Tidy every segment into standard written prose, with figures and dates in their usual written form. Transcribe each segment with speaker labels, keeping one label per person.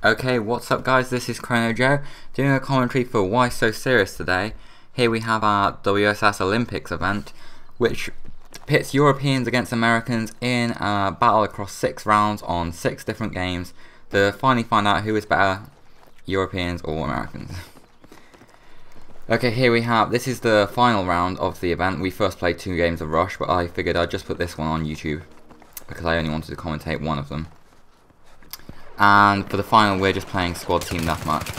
Speaker 1: Okay, what's up guys, this is Chrono Joe, doing a commentary for Why So Serious today. Here we have our WSS Olympics event, which pits Europeans against Americans in a battle across 6 rounds on 6 different games to finally find out who is better, Europeans or Americans. Okay, here we have, this is the final round of the event. We first played 2 games of Rush, but I figured I'd just put this one on YouTube because I only wanted to commentate one of them. And for the final, we're just playing squad team deathmatch.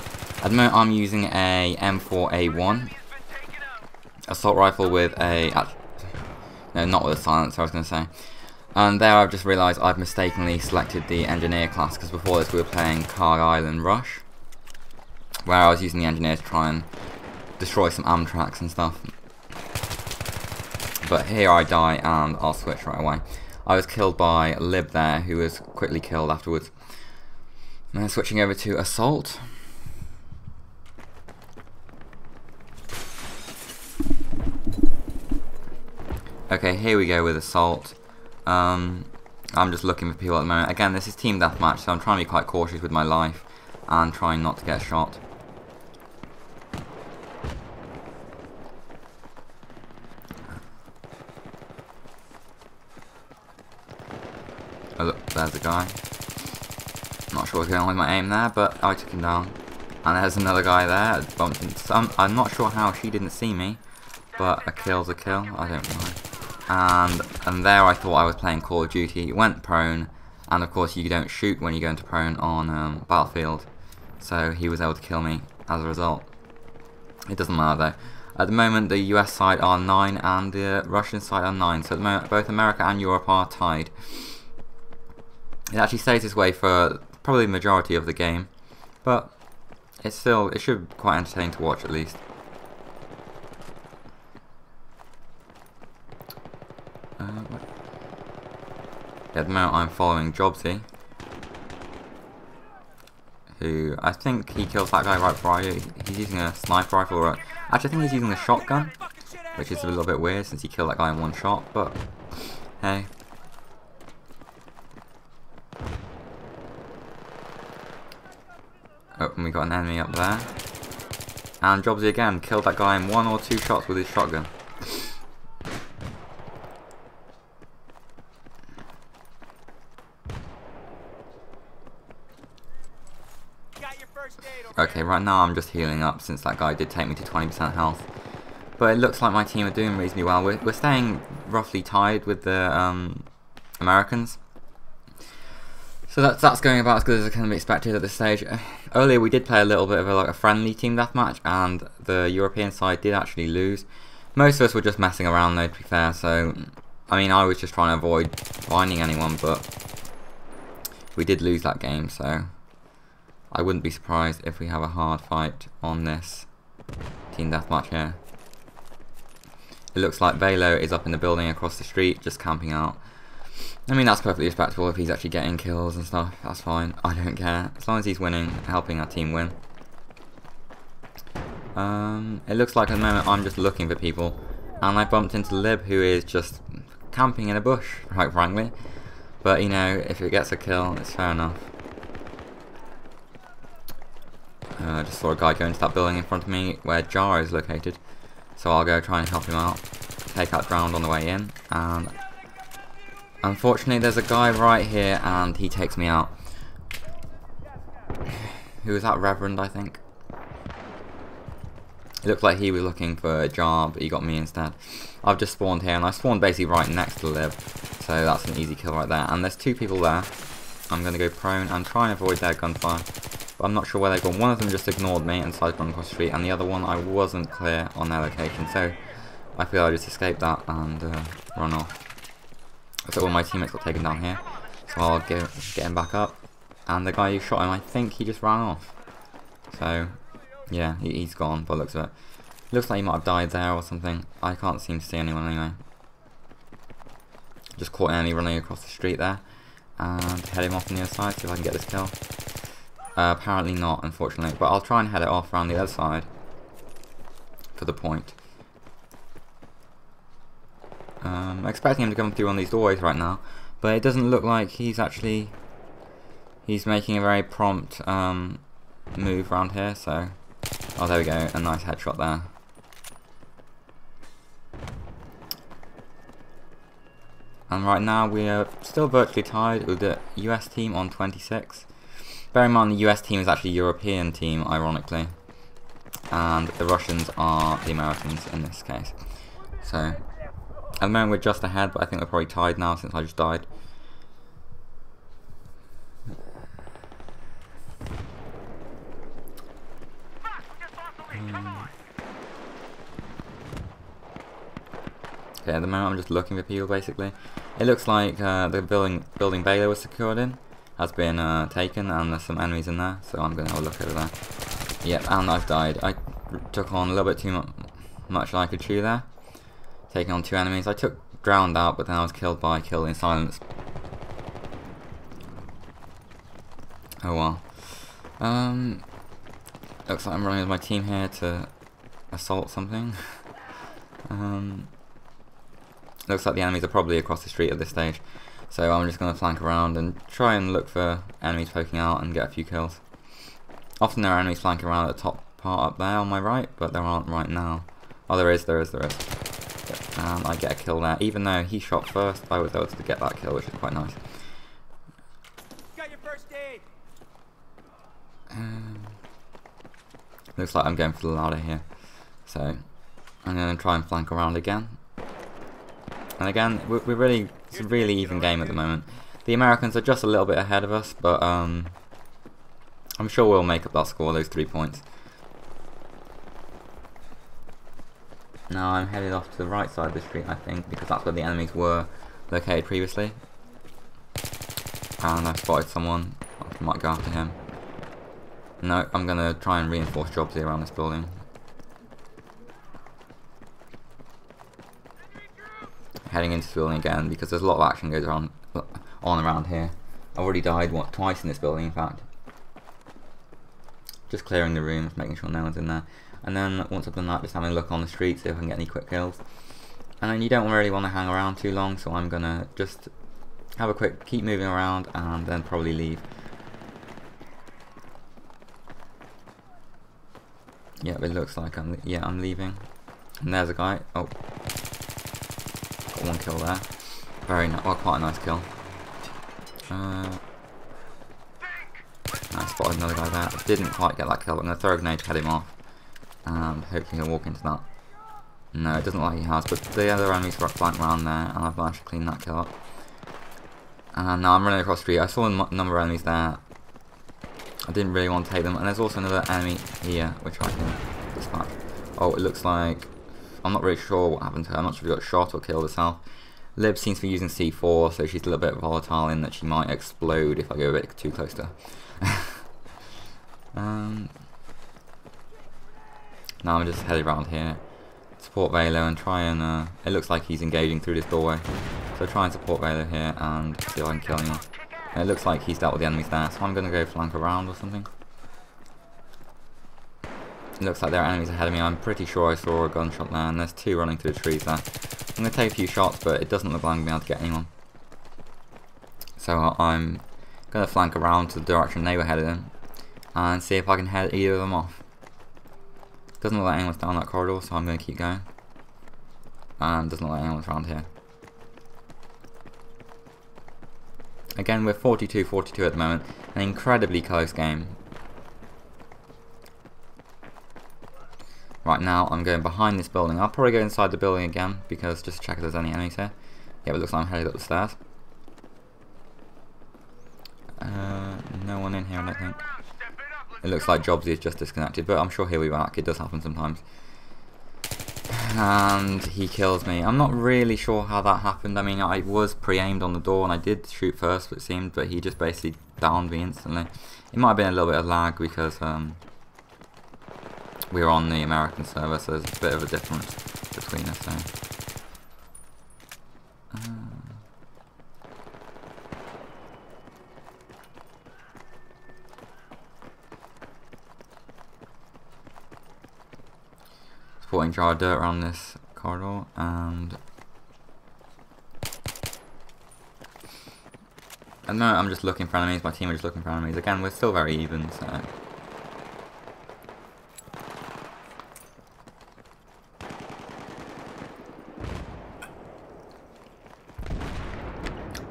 Speaker 1: At the moment, I'm using a M4A1 assault rifle with a no, not with a silencer, I was going to say. And there, I've just realised I've mistakenly selected the engineer class because before this we were playing Card Island Rush, where I was using the engineer to try and destroy some Amtraks and stuff. But here I die, and I'll switch right away. I was killed by Lib there, who was quickly killed afterwards. And then switching over to Assault. Okay, here we go with Assault. I'm just looking for people at the moment. Again, this is team deathmatch, so I'm trying to be quite cautious with my life and trying not to get shot. Oh look, there's a guy. Not sure what's going on with my aim there, but I took him down. And there's another guy there. Bumped into some. I'm not sure how she didn't see me, but a kill's a kill. I don't mind. And there I thought I was playing Call of Duty. Went prone, and of course you don't shoot when you go into prone on Battefield. So he was able to kill me as a result. It doesn't matter though. At the moment the US side are 9 and the Russian side are 9. So at the moment both America and Europe are tied. It actually stays this way for probably the majority of the game, but it should be quite entertaining to watch at least. At the moment I'm following Jobsy, who I think he kills that guy right before I do. He's using a sniper rifle, or actually I think he's using a shotgun, which is a little bit weird since he killed that guy in one shot, but hey. Oh, and we got an enemy up there. And Jobsy again killed that guy in 1 or 2 shots with his shotgun. Okay, right now I'm just healing up since that guy did take me to 20% health. But it looks like my team are doing reasonably well. We're staying roughly tied with the Americans. So that's going about as good as it can be expected at this stage. Earlier we did play a little bit of a friendly team deathmatch, and the European side did actually lose. Most of us were just messing around though, to be fair, so I mean I was just trying to avoid finding anyone, but we did lose that game, so I wouldn't be surprised if we have a hard fight on this team deathmatch here. It looks like Velo is up in the building across the street, just camping out. I mean, that's perfectly respectable if he's actually getting kills and stuff, that's fine, I don't care, as long as he's winning, helping our team win. It looks like at the moment I'm just looking for people, and I bumped into Lib, who is just camping in a bush, quite frankly, but you know, if it gets a kill, it's fair enough. I just saw a guy go into that building in front of me where Jar is located, so I'll go try and help him out, take out Drowned on the way in, and unfortunately there's a guy right here and he takes me out. Who was that? Reverend, I think. It looked like he was looking for a jar, but he got me instead. I've just spawned here, and I spawned basically right next to Liv, so that's an easy kill right there. And there's 2 people there. I'm going to go prone and try and avoid their gunfire, but I'm not sure where they've gone. One of them just ignored me and decided to run across the street, and the other one I wasn't clear on their location, so I feel I just escaped that and run off. So all my teammates got taken down here, so I'll get him back up, and the guy who shot him, I think he just ran off. So yeah, he's gone by the looks of it. Looks like he might have died there or something. I can't seem to see anyone anyway. Just caught an enemy running across the street there, and head him off on the other side, see if I can get this kill. Apparently not, unfortunately, but I'll try and head it off around the other side for the point. I'm expecting him to come through on these doorways right now, but it doesn't look like he's actually He's making a very prompt move around here, so... Oh, there we go, a nice headshot there. And right now we are still virtually tied with the US team on 26. Bear in mind the US team is actually a European team, ironically. And the Russians are the Americans in this case. So, at the moment we're just ahead, but I think we're probably tied now since I just died. Okay, at the moment I'm just looking for people basically. It looks like the building Baylor was secured in has been taken, and there's some enemies in there, so I'm going to have a look over there. Yep, and I've died. I took on a little bit too much than I could chew there. Taking on 2 enemies. I took drowned out, but then I was killed by Kill in Silence. Oh well. Looks like I'm running with my team here to assault something. Looks like the enemies are probably across the street at this stage, so I'm just going to flank around and try and look for enemies poking out and get a few kills. Often there are enemies flanking around at the top part up there on my right, but there aren't right now. Oh, there is. And I get a kill there. Even though he shot first, I was able to get that kill, which is quite nice.
Speaker 2: Got your first aid.
Speaker 1: Looks like I'm going for the ladder here, so I'm going to try and flank around again. And again, it's a really even game at the moment. The Americans are just a little bit ahead of us, but I'm sure we'll make up that score, those 3 points. Now I'm headed off to the right side of the street, I think, because that's where the enemies were located previously. And I've spotted someone. I might go after him. No, I'm going to try and reinforce jobs here around this building. Heading into the building again, because there's a lot of action goes on around here. I've already died twice in this building, in fact. Just clearing the rooms, making sure no one's in there. And then once I've done that, just having a look on the street, see if I can get any quick kills. And then you don't really want to hang around too long, so I'm gonna just have a quick, keep moving around, and then probably leave. Yeah, it looks like I'm leaving. And there's a guy. Oh, got 1 kill there. Very nice. Well, quite a nice kill. I spotted another guy there. I didn't quite get that kill, but I'm going to throw a grenade to head him off. And hopefully he'll walk into that. No, it doesn't look like he has, but the other enemies are flanked around there, and I've managed to clean that kill up. And now I'm running across the street. I saw a number of enemies there. I didn't really want to take them, and there's also another enemy here, which I can dispatch. Oh, it looks like... I'm not really sure what happened to her. I'm not sure if she got shot or killed herself. Lib seems to be using C4, so she's a little bit volatile in that she might explode if I go a bit too close to her. Now I'm just headed around here, support Velo and try and, it looks like he's engaging through this doorway, so try and support Velo here and see if I can kill him. And it looks like he's dealt with the enemies there, so I'm going to go flank around or something. It looks like there are enemies ahead of me. I'm pretty sure I saw a gunshot there, and there's 2 running through the trees there. I'm going to take a few shots, but it doesn't look like I'm going to be able to get anyone. So I'm going to flank around to the direction they were headed in, and see if I can head either of them off. Doesn't look like anyone's down that corridor, so I'm going to keep going. And doesn't look like anyone's around here. Again, we're 42-42 at the moment. An incredibly close game. Right now, I'm going behind this building. I'll probably go inside the building again, because just to check if there's any enemies here. Yeah, but it looks like I'm headed up the stairs. No one in here, I don't think. It looks like Jobsy is just disconnected, but I'm sure he'll be back. It does happen sometimes. And he kills me. I'm not really sure how that happened. I mean, I was pre-aimed on the door, and I did shoot first, it seemed, but he just basically downed me instantly. It might have been a little bit of lag, because we were on the American server, so there's a bit of a difference between us. So. Supporting jar of dirt around this corridor, and At the moment I'm just looking for enemies, my team are just looking for enemies. Again, we're still very even, so...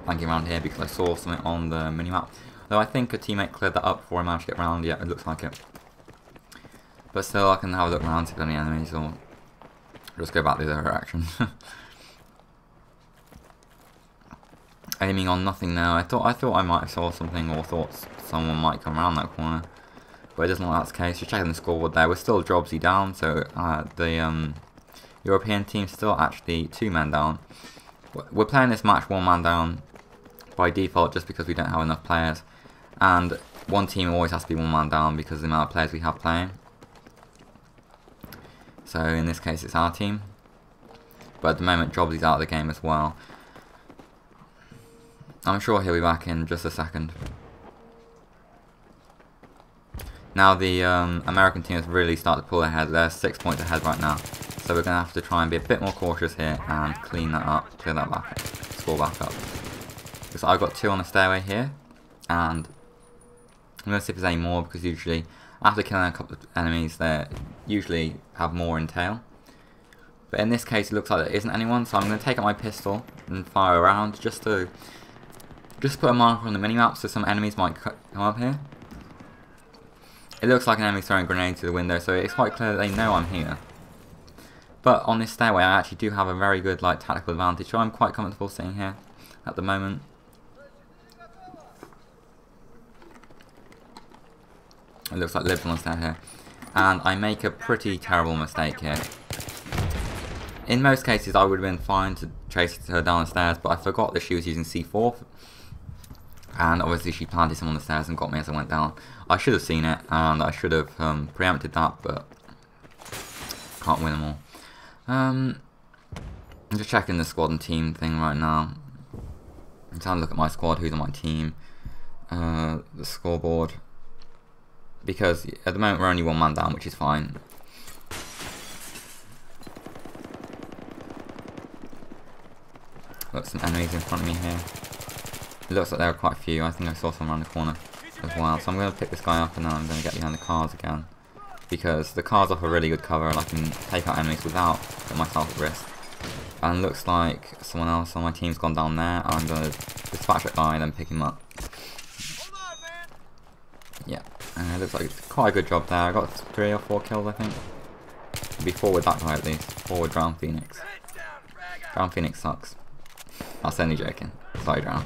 Speaker 1: Flanking around here because I saw something on the minimap. Though I think a teammate cleared that up before I managed to get around. Yeah, it looks like it. But still, I can have a look around, see if there's any enemies, or just go back the other direction. Aiming on nothing now. I thought I might have saw something, or thought someone might come around that corner, but it doesn't look like that's the case. Just checking the scoreboard there. We're still Jobsy down, so the European team's still actually 2 men down. We're playing this match 1 man down by default, just because we don't have enough players, and one team always has to be 1 man down because of the amount of players we have playing. So in this case it's our team, but at the moment Jobsy's out of the game as well. I'm sure he'll be back in just a second. Now the American team has really started to pull ahead. They're 6 points ahead right now, so we're going to have to try and be a bit more cautious here and clean that up, clear that back, score back up. So I've got 2 on the stairway here, and I'm going to see if there's any more, because usually after killing a couple of enemies they usually have more in tail. But in this case it looks like there isn't anyone, so I'm going to take out my pistol and fire around just to put a marker on the minimap so some enemies might come up here. It looks like an enemy throwing a grenade through the window, so it's quite clear that they know I'm here. But on this stairway I actually do have a very good tactical advantage, so I'm quite comfortable sitting here at the moment. It looks like Liv's on the stair here. And I make a pretty terrible mistake here. In most cases I would have been fine to chase her down the stairs, but I forgot that she was using C4. And obviously she planted someone on the stairs and got me as I went down. I should have seen it, and I should have preempted that, but can't win them all. I'm just checking the squad and team thing right now. I'm trying to look at my squad, who's on my team, the scoreboard. Because at the moment we're only 1 man down, which is fine. Got some enemies in front of me here. It looks like there are quite a few. I think I saw some around the corner as well. So I'm going to pick this guy up, and then I'm going to get behind the cars again. Because the cars offer really good cover, and I can take out enemies without putting myself at risk. And looks like someone else on my team's gone down there. I'm going to dispatch that guy and then pick him up. Yeah, it looks like quite a good job there. I got 3 or 4 kills, I think. Be 4 with that guy at least. 4 with Drown Phoenix. Drown Phoenix sucks. That's only joking. Sorry, Drown.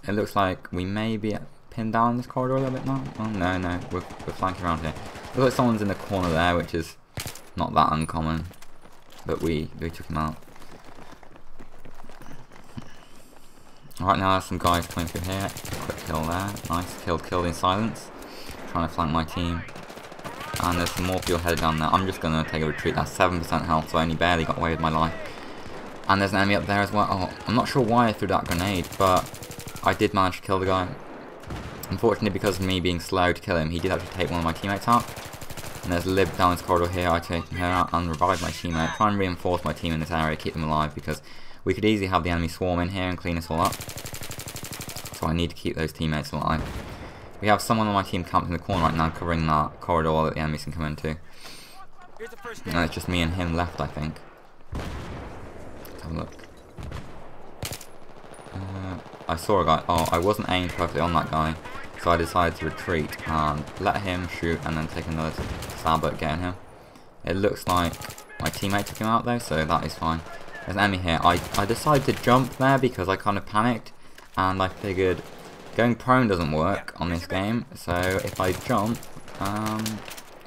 Speaker 1: It looks like we may be pinned down this corridor a little bit now. Oh no, we're flanking around here. Looks like someone's in the corner there, which is not that uncommon. But we took him out. Right now there's some guys coming through here. Quick kill there. Nice. Killed in silence. Trying to flank my team. And there's some more fuel headed down there. I'm just going to take a retreat. That's 7% health, so I only barely got away with my life. And there's an enemy up there as well. Oh, I'm not sure why I threw that grenade, but I did manage to kill the guy. Unfortunately, because of me being slow to kill him, he did actually take one of my teammates out. And there's Lib down this corridor here. I taken her out and revived my teammate. Try and reinforce my team in this area, keep them alive, because we could easily have the enemy swarm in here and clean us all up. So I need to keep those teammates alive. We have someone on my team camped in the corner right now, covering that corridor that the enemies can come into. And it's just me and him left, I think. Let's have a look. I saw a guy. Oh, I wasn't aimed perfectly on that guy, so I decided to retreat and let him shoot and then take another stab at getting him. It looks like my teammate took him out though, so that is fine. There's an enemy here. I decided to jump there because I kind of panicked, and I figured going prone doesn't work on this game, so if I jump,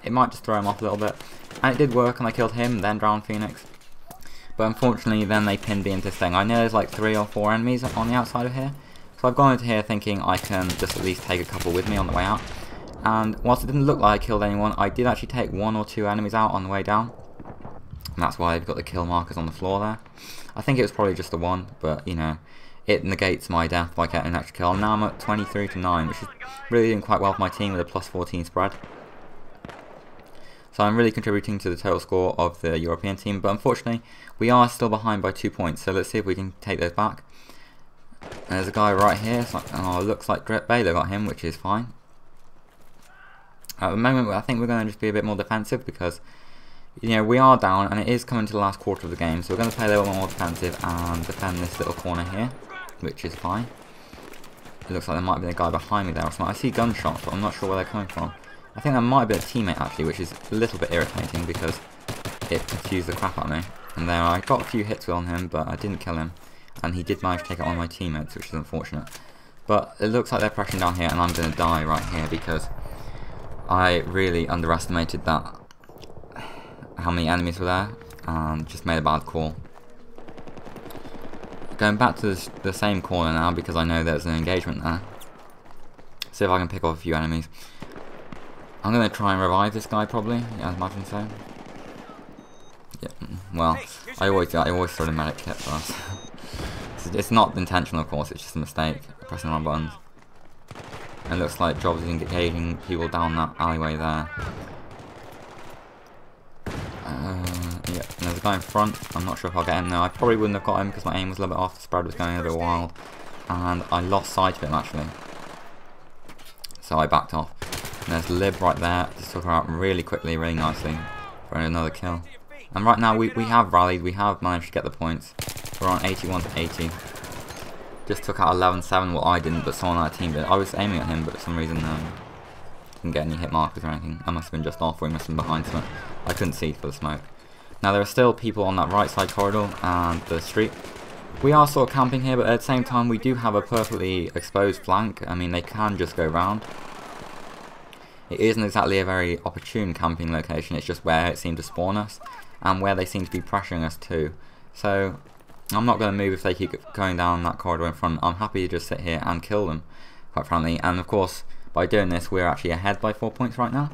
Speaker 1: it might just throw him off a little bit. And it did work, and I killed him, then drowned Phoenix. But unfortunately, then they pinned me into this thing. I know there's like 3 or 4 enemies on the outside of here, so I've gone into here thinking I can just at least take a couple with me on the way out. And whilst it didn't look like I killed anyone, I did actually take 1 or 2 enemies out on the way down. And that's why I've got the kill markers on the floor there. I think it was probably just the 1, but you know, it negates my death by getting an extra kill. Now I'm at 23 to 9, which is really doing quite well for my team with a plus 14 spread. So I'm really contributing to the total score of the European team, but unfortunately we are still behind by 2 points, so let's see if we can take those back. There's a guy right here. It's like, oh, it looks like Baylor got him, which is fine. At the moment, I think we're going to just be a bit more defensive because, you know, we are down and it is coming to the last quarter of the game. So we're going to play a little more defensive and defend this little corner here, which is fine. It looks like there might be a guy behind me there or something. I see gunshots, but I'm not sure where they're coming from. I think that might be a teammate actually, which is a little bit irritating because it confused the crap out of me. And there, I got a few hits on him, but I didn't kill him. And he did manage to take out one of my teammates, which is unfortunate. But it looks like they're pressuring down here, and I'm going to die right here because I really underestimated that, how many enemies were there, and just made a bad call. Going back to the same corner now because I know there's an engagement there. See if I can pick off a few enemies. I'm going to try and revive this guy probably, yeah, I imagine so. Yeah, well, I always throw the medic kit first. It's not intentional, of course, it's just a mistake, pressing the wrong buttons. It looks like Jobs is engaging people down that alleyway there. Yeah, and there's a guy in front. I'm not sure if I'll get him now. I probably wouldn't have got him because my aim was a little bit off, the spread was going a bit wild. And I lost sight of him actually. So I backed off. And there's Lib right there, just took her out really quickly, really nicely for another kill. And right now we have rallied, we have managed to get the points. We're on 81 to 80. Just took out 11-7, well I didn't, but someone on that team did. I was aiming at him, but for some reason didn't get any hit markers or anything. I must have been just off, or he must have been behind something. I couldn't see for the smoke. Now there are still people on that right side corridor and the street. We are sort of camping here, but at the same time we do have a perfectly exposed flank. I mean, they can just go round. It isn't exactly a very opportune camping location, it's just where it seemed to spawn us, and where they seem to be pressuring us too. So I'm not going to move if they keep going down that corridor in front. I'm happy to just sit here and kill them, quite frankly. And of course, by doing this, we're actually ahead by 4 points right now.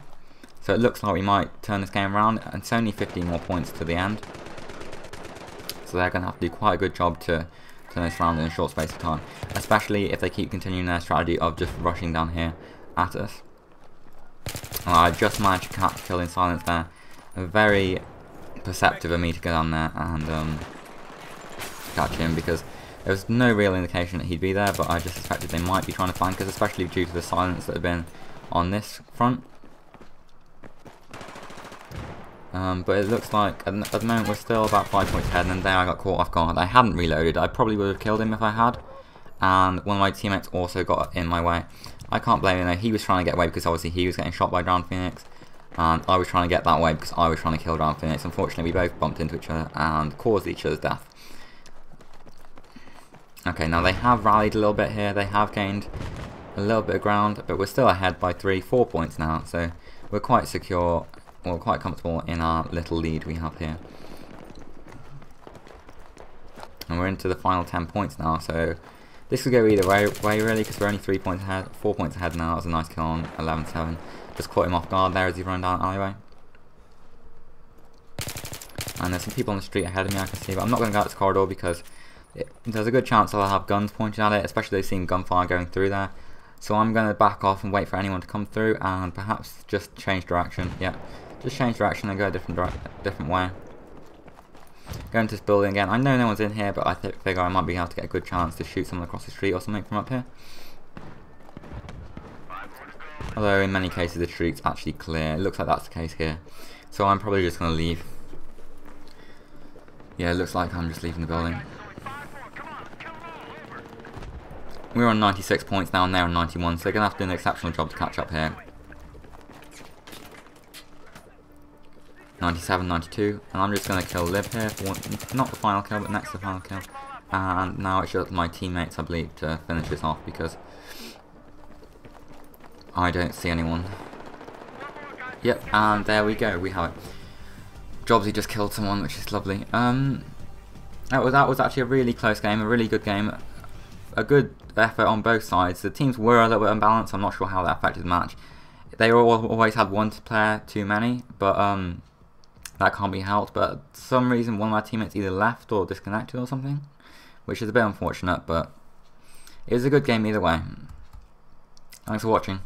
Speaker 1: So it looks like we might turn this game around, and it's only 15 more points to the end. So they're going to have to do quite a good job to turn this around in a short space of time. Especially if they keep continuing their strategy of just rushing down here at us. I just managed to catch kill in silence there. Very perceptive of me to go down there and catch him because there was no real indication that he'd be there, but I just suspected they might be trying to flank us, especially due to the silence that had been on this front. But it looks like at the moment we're still about 5 points ahead, and then there I got caught off guard. I hadn't reloaded. I probably would have killed him if I had, and one of my teammates also got in my way. I can't blame him though. He was trying to get away because obviously he was getting shot by Drowned Phoenix, and I was trying to get that way because I was trying to kill Drowned Phoenix. Unfortunately, we both bumped into each other and caused each other's death. Okay, now they have rallied a little bit here. They have gained a little bit of ground, but we're still ahead by 4 points now. So we're quite secure, or quite comfortable in our little lead we have here. And we're into the final 10 points now, so this could go either way really, because we're only 4 points ahead now. That was a nice kill on 11-7. Just caught him off guard there as he ran down the alleyway. And there's some people on the street ahead of me I can see, but I'm not going to go out this corridor because there's a good chance I'll have guns pointed at it, especially they've seen gunfire going through there. So I'm going to back off and wait for anyone to come through and perhaps just change direction. Yeah, just change direction and go a different way. Go into this building again. I know no one's in here, but I figure I might be able to get a good chance to shoot someone across the street or something from up here. Although in many cases the street's actually clear. It looks like that's the case here. So I'm probably just going to leave. Yeah, it looks like I'm just leaving the building. We're on 96 points now and they're on 91, so they're going to have to do an exceptional job to catch up here. 97, 92, and I'm just going to kill Lib here for one, not the final kill, but next to the final kill. And now it's just my teammates, I believe, to finish this off because I don't see anyone. Yep, and there we go, we have it. Jobsy just killed someone, which is lovely. That was actually a really close game, a really good game. A good effort on both sides. The teams were a little bit unbalanced. I'm not sure how that affected the match. They always had one player too many, but that can't be helped. But for some reason, one of my teammates either left or disconnected or something, which is a bit unfortunate. But it was a good game either way. Thanks for watching.